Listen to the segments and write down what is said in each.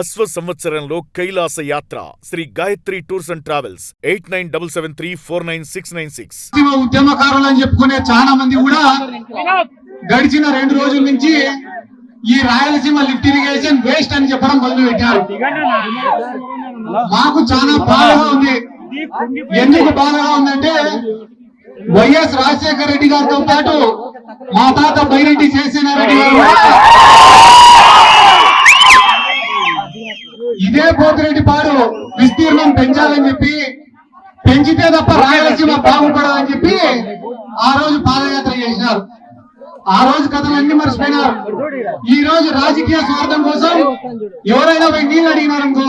అశ్వ సంవత్సరంలో కైలాస యాత్ర Shri Gayatri tours and travels 8977349696. ఉద్యమకారులు అని చెప్పుకునే చాలా మంది కూడా గడిచిన 2 రోజుల నుంచి ఈ రాయలసీమ లిఫ్ట్ ఇరిగేషన్ వేస్ట్ అని చెప్పడం మొదలు పెట్టారు. మాకు చాలా బాధగా ఉంది. ఎందుకు బాధగా ఉందంటే వైఎస్ రాజశేఖర రెడ్డి గారితో పాటు మా తాత బైరెడ్డి శేషనారెడ్డి గారు ఇదే పోతిరెడ్డిపాడు విస్తీర్ణం పెంచాలని చెప్పి, పెంచితే తప్ప రాయలసీమ బాగుపడదని చెప్పి ఆ రోజు పాదయాత్ర చేసినారు. ఆ రోజు కథలన్నీ మర్చిపోయినారు. ఈ రోజు రాజకీయ స్వార్థం కోసం ఎవరైనా పోయి నీళ్ళు అడిగినారనుకో,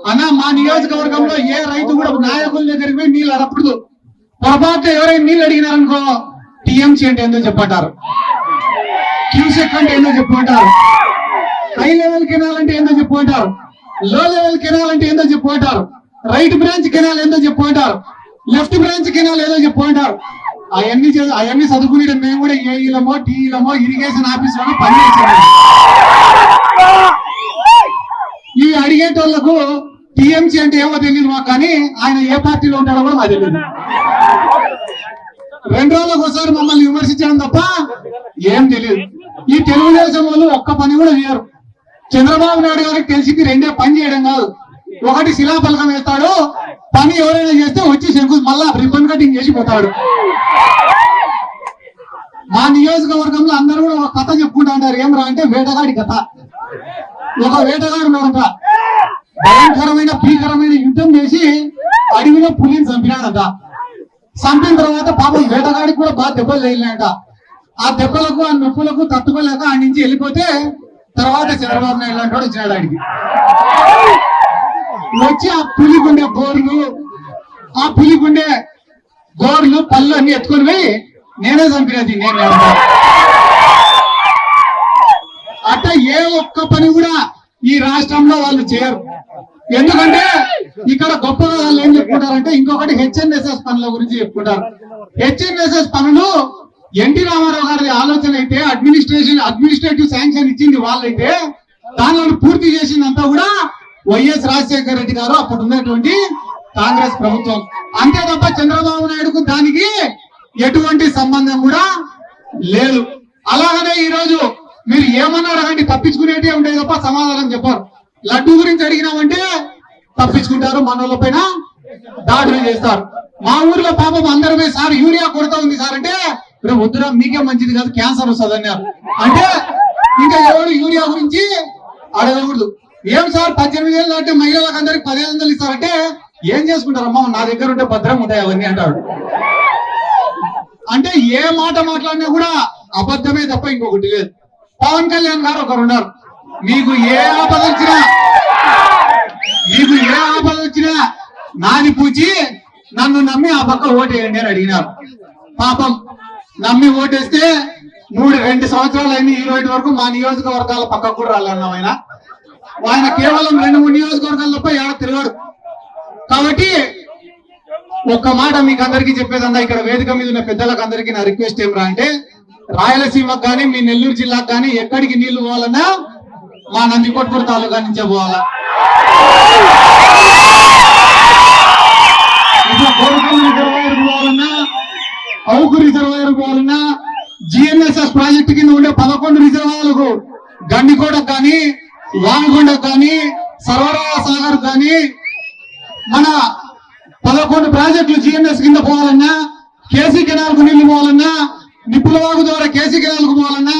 అన్న మా నియోజకవర్గంలో ఏ రైతు కూడా నాయకుల దగ్గరికి పోయి నీళ్ళు అడపడు. పొరపాటు ఎవరైనా నీళ్ళు అడిగినారనుకో, టీఎంసీ అంటే ఏందో చెప్పంటారు, క్యూసెక్ అంటే ఏందో చెప్పుకుంటారు, హై లెవెల్ కెనాల్ అంటే ఏందో చెప్పుకుంటారు, లో లెవెల్ కెనాల్ అంటే ఏందో చెప్పుకుంటారు, రైట్ బ్రాంచ్ కెనాల్ ఏందో చెప్పుకుంటారు, లెఫ్ట్ బ్రాంచ్ కెనాల్ ఏదో చెప్పుకుంటారు. అవన్నీ చదువుకునే మేము కూడా ఏఈలమో టీఈలమో ఇరిగేషన్ ఆఫీసులోనో పనిచేసాము. ఈ అడిగేటోళ్లకు టీఎంసీ అంటే ఏమో తెలియదు మాకు, కానీ ఆయన ఏ పార్టీలో ఉంటాడో కూడా మాకు తెలియదు. 2 రోజులకు ఒకసారి మమ్మల్ని విమర్శించడం తప్ప ఏం తెలియదు. ఈ తెలుగుదేశం వాళ్ళు ఒక్క పని కూడా చేయరు. చంద్రబాబు నాయుడు గారికి తెలిసింది 2 పని చేయడం కాదు. ఒకటి శిలాఫలకం వేస్తాడు, పని ఎవరైనా చేస్తే వచ్చి శంకు మళ్ళా రిబ్బన్ కటింగ్ చేసి పోతాడు. మా నియోజకవర్గంలో అందరూ కూడా ఒక కథ చెప్పుకుంటా ఉంటారు. ఏమరా అంటే వేటగాడి కథ. ఒక వేటగాడు ఉన్నాడంట, భయంకరమైన భీకరమైన యుద్ధం చేసి అడవిలో పులిని చంపినాడంట. చంపిన తర్వాత పాపం వేటగాడికి కూడా బాగా దెబ్బలు తగిలినాయంట. ఆ దెబ్బలకు ఆ నొప్పులకు తట్టుకోలేక ఆ నుంచి వెళ్ళిపోతే తర్వాత చంద్రబాబు నాయుడు లాంటి వాడు వచ్చినాడు. ఆడికి వచ్చి ఆ పులిగుండే గోర్లు పళ్ళు అన్ని ఎత్తుకొని పోయి నేనే చంపినది నేను. అట్లా ఏ ఒక్క పని కూడా ఈ రాష్ట్రంలో వాళ్ళు చేయరు. ఎందుకంటే ఇక్కడ గొప్పగా వాళ్ళు ఏం చెప్పుకుంటారంటే ఇంకొకటి హెచ్ఎన్ఎస్ఎస్ పనుల గురించి చెప్పుకుంటారు. హెచ్ఎన్ఎస్ఎస్ పనులు ఎన్టీ రామారావు గారి ఆలోచన అయితే, అడ్మినిస్ట్రేటివ్ శాంక్షన్ ఇచ్చింది వాళ్ళైతే, దానిలో పూర్తి చేసిందంతా కూడా వైఎస్ రాజశేఖర రెడ్డి గారు అప్పుడు ఉన్నటువంటి కాంగ్రెస్ ప్రభుత్వం. అంతే తప్ప చంద్రబాబు నాయుడుకు దానికి ఎటువంటి సంబంధం కూడా లేదు. అలాగనే ఈ రోజు మీరు ఏమన్నా అడగండి, తప్పించుకునేటే ఉండే తప్ప సమాధానం చెప్పారు. లడ్డు గురించి అడిగినామంటే తప్పించుకుంటారు, మనోళ్ళ పైన దాడులు చేస్తారు. మా ఊర్లో పాపం అందరమే సార్ యూరియా కొరత ఉంది సార్ అంటే, వద్దురా మీకే మంచిది కాదు క్యాన్సర్ వస్తుంది అన్నారు. అంటే ఇంకా ఎవరు యూరియా గురించి అడగకూడదు. ఏం సార్ 18 ఏళ్ళు అంటే మహిళలకు అందరికి 1500 ఇస్తారంటే ఏం చేసుకుంటారమ్మా, నా దగ్గర ఉంటే భద్రంగా ఉంటాయి అవన్నీ అంటాడు. అంటే ఏ మాట మాట్లాడినా కూడా అబద్ధమే తప్ప ఇంకొకటి లేదు. పవన్ కళ్యాణ్ గారు ఒకరు ఉన్నారు, మీకు ఏ ఆపద వచ్చినా నాది పూచి నన్ను నమ్మి ఆ పక్క ఓటేయండి అని అడిగినారు. పాపం నమ్మి ఓటేస్తే 2 సంవత్సరాలు అయింది. ఈ రోజు వరకు మా నియోజకవర్గాల పక్కకు కూడా రాలన్నాం. ఆయన కేవలం 2-3 నియోజకవర్గాల తప్ప ఏడ తిరగాడు. కాబట్టి ఒక్క మాట మీకు అందరికీ చెప్పేదన్నా, ఇక్కడ వేదిక మీద ఉన్న పెద్దలకు అందరికీ నా రిక్వెస్ట్ ఏమరా అంటే, రాయలసీమకు కానీ మీ నెల్లూరు జిల్లాకు కానీ ఎక్కడికి నీళ్లు పోవాలన్నా మా నందికొట్కూరు తాలూకా నుంచే పోవాలా. ఇట్లా గోరకొండ రిజర్వాయర్ పోవాలన్నా, అవుకు రిజర్వాయర్ పోవాలన్నా, జిఎన్ఎస్ఎస్ ప్రాజెక్టు కింద ఉండే 11 రిజర్వాయర్లకు, గండికోటకు కానీ, వానకొండకు కానీ, సర్వరాయ సాగర్ కానీ, మన 11 ప్రాజెక్టులు జిఎన్ఎస్ కింద పోవాలన్నా, కేసీ కెనాల్ కు నీళ్లు పోవాలన్నా, నిప్పులవాగు ద్వారా కేసీ కెనాల్ కు పోవాలన్నా,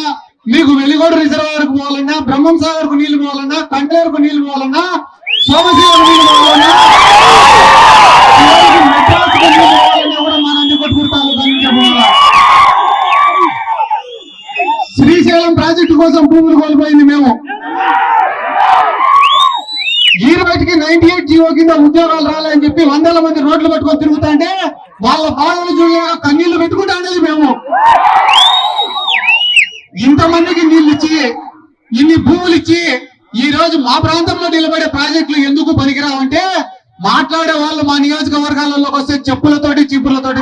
మీకు వెలిగోడు రిజర్వాయర్ కు పోవాలన్నా, బ్రహ్మం సాగర్ కు నీళ్లు పోవాలన్నా, కంట్లేరు కు నీళ్లు పోవాలన్నా, సోమశివర్ నీళ్లు పోవాలన్నా, మెడ్రాస్ కు నీళ్లు పోవాలన్నా కూడా మన నందికొట్కూరు తాలూకా నుంచే పోవాలా. శ్రీశైలం ప్రాజెక్టు కోసం భూములు కోల్పోయింది మేము. ఈరోజుకి 98 జీవో కింద ఉద్యోగాలు రాలని చెప్పి 100 మంది రోడ్లు పట్టుకొని తిరుగుతా అంటే వాళ్ళ బాధలు చూడగా కన్నీళ్లు పెట్టుకుంటా అనేది మేము. ఇంతమందికి నీళ్లు ఇచ్చి, ఇన్ని భూములు ఇచ్చి, ఈ రోజు మా ప్రాంతంలో నిలబడే ప్రాజెక్టులు ఎందుకు పనికిరావంటే, మాట్లాడే వాళ్ళు మా నియోజకవర్గాలలోకి వస్తే చెప్పులతోటి చీపులతోటి.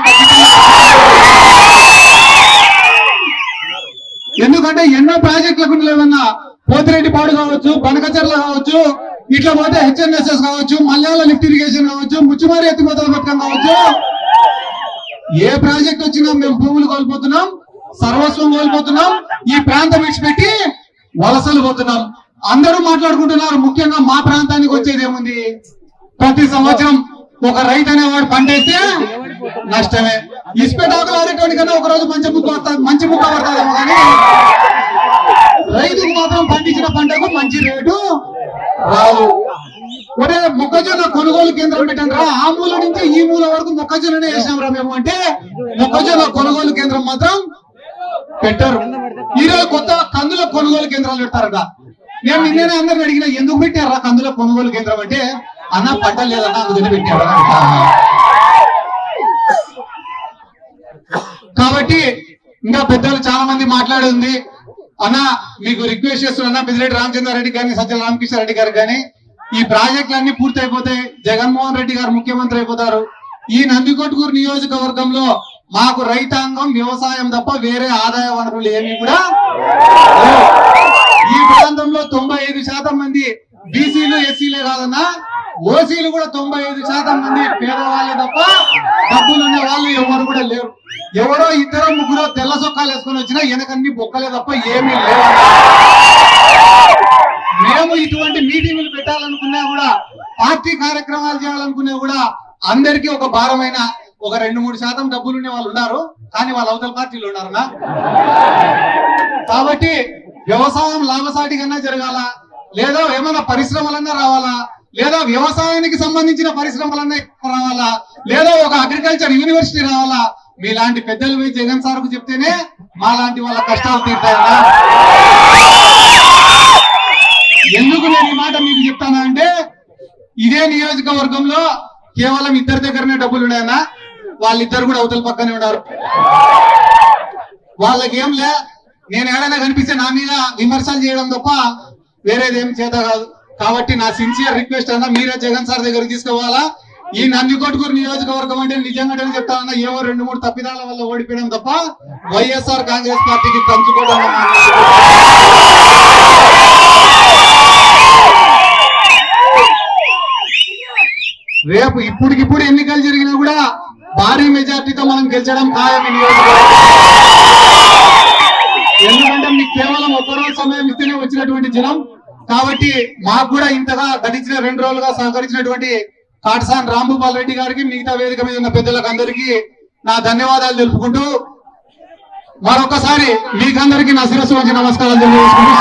ఎందుకంటే ఎన్నో ప్రాజెక్టులకు లేవన్నా, పోతిరెడ్డిపాడు కావచ్చు, బనకచర్ల కావచ్చు, ఇట్లా పోతే హెచ్ఎన్ఎస్ఎస్ కావచ్చు, మలయాళ లిఫ్ట్ ఇరిగేషన్ కావచ్చు, ముచ్చుమారి ఎత్తిపోతల పథకం కావచ్చు, ఏ ప్రాజెక్ట్ వచ్చినా మేము భూములు కోల్పోతున్నాం, సర్వస్వం కోల్పోతున్నాం, ఈ ప్రాంతం విడిచిపెట్టి వలసలు పోతున్నాం. అందరూ మాట్లాడుకుంటున్నారు. ముఖ్యంగా మా ప్రాంతానికి వచ్చేది ఏముంది? ప్రతి సంవత్సరం ఒక రైతు అనేవాడు పంటేస్తే నష్టమే. ఇసుపెట్ ఆకులు ఆడేటువంటి కన్నా ఒక రోజు మంచి ముక్క పడుతుందేమో కానీ రైతుకు మాత్రం పండించిన పంటకు మంచి రేటు రావు. ఒరే మొక్కజొన్న కొనుగోలు కేంద్రం పెట్టండి, ఆ మూల నుంచి ఈ మూల వరకు మొక్కజొన్ననే వేసాం రా మేము అంటే మొక్కజొన్న కొనుగోలు కేంద్రం మాత్రం పెట్టారు. ఈరోజు కొత్త కందుల కొనుగోలు కేంద్రాలు పెడతారట. నేను నిన్ననే అందరిని అడిగిన, ఎందుకు పెట్టారా కందుల కొనుగోలు కేంద్రం అంటే, అన్న పంట లేదన్నా అందుకని పెట్టారు. కాబట్టి ఇంకా పెద్దలు చాలా మంది మాట్లాడింది. అన్న మీకు రిక్వెస్ట్ చేస్తున్నా, పెద్దిరెడ్డి రామచంద్రారెడ్డి కానీ సజ్జల రామకృష్ణ రెడ్డి గారు కానీ, ఈ ప్రాజెక్టులన్నీ పూర్తి అయిపోతే జగన్మోహన్ రెడ్డి గారు ముఖ్యమంత్రి అయిపోతారు. ఈ నందికొట్కూరు నియోజకవర్గంలో మాకు రైతాంగం వ్యవసాయం తప్ప వేరే ఆదాయ వనరులు ఏమి కూడా లేవు. ఈ ప్రాంతంలో 95% మంది బీసీలు ఎస్సీలే కాదన్నా, ఓసీలు కూడా 95% మంది పేదవాళ్ళే తప్ప డబ్బులున్న వాళ్ళు ఎవరు కూడా లేరు. ఎవరో ఇద్దరు ముగ్గురు తెల్ల సొక్కాలు వేసుకొని వచ్చినా వెనకన్ని బొక్కలే తప్ప ఏమీ లేవు. మేము ఇటువంటి మీటింగులు పెట్టాలనుకున్నా కూడా, పార్టీ కార్యక్రమాలు చేయాలనుకున్నా కూడా అందరికీ ఒక భారమైన ఒక 2-3% డబ్బులునే వాళ్ళు ఉన్నారు, కానీ వాళ్ళ అవతల పార్టీలు ఉన్నారన్నా. కాబట్టి వ్యవసాయం లాభసాటి కన్నా జరగాల, లేదా ఏమైనా పరిశ్రమలన్నా రావాలా, లేదా వ్యవసాయానికి సంబంధించిన పరిశ్రమలన్నా రావాలా, లేదా ఒక అగ్రికల్చర్ యూనివర్సిటీ రావాలా. మీలాంటి పెద్దలు పోయి జగన్ సార్ కు చెప్తేనే మా లాంటి వాళ్ళ కష్టాలు తీరుతాయన్నా. ఎందుకు నేను ఈ మాట మీకు చెప్తానా అంటే, ఇదే నియోజకవర్గంలో కేవలం ఇద్దరి దగ్గరనే డబ్బులు ఉన్నాయన్నా, వాళ్ళిద్దరు కూడా అవతల పక్కనే ఉన్నారు. వాళ్ళకేం లే, నేను ఏడైనా కనిపిస్తే నా మీద విమర్శలు చేయడం తప్ప వేరేదేం చేత కాదు. కాబట్టి నా సిన్సియర్ రిక్వెస్ట్ అన్నా, మీరే జగన్ సార్ దగ్గరికి తీసుకోవాలా. ఈ నందికొట్కూరు నియోజకవర్గం అంటే నిజంగానే చెప్తానన్నా, ఏవో 2-3 తప్పిదాల వల్ల ఓడిపోయడం తప్ప వైఎస్ఆర్ కాంగ్రెస్ పార్టీకి పంచుకోవడం. రేపు ఇప్పటికిప్పుడు ఎన్నికలు జరిగినా కూడా భారీ మెజార్టీతో మనం గెలిచడం ఖాయం ఈ నియోజకవర్గం. ఎందుకంటే మీకు కేవలం ఒక్కరోజు సమయం ఇస్తేనే వచ్చినటువంటి జనం. కాబట్టి మాకు కూడా ఇంతగా గడిచిన 2 రోజులుగా సహకరించినటువంటి కాటసాని రాంభూపాల్ రెడ్డి గారికి, మిగతా వేదిక మీద ఉన్న పెద్దలకు అందరికీ నా ధన్యవాదాలు తెలుపుకుంటూ, మరొకసారి మీకందరికీ నా శిరస్సు వంచి నమస్కారాలు తెలియజేసుకుంటూ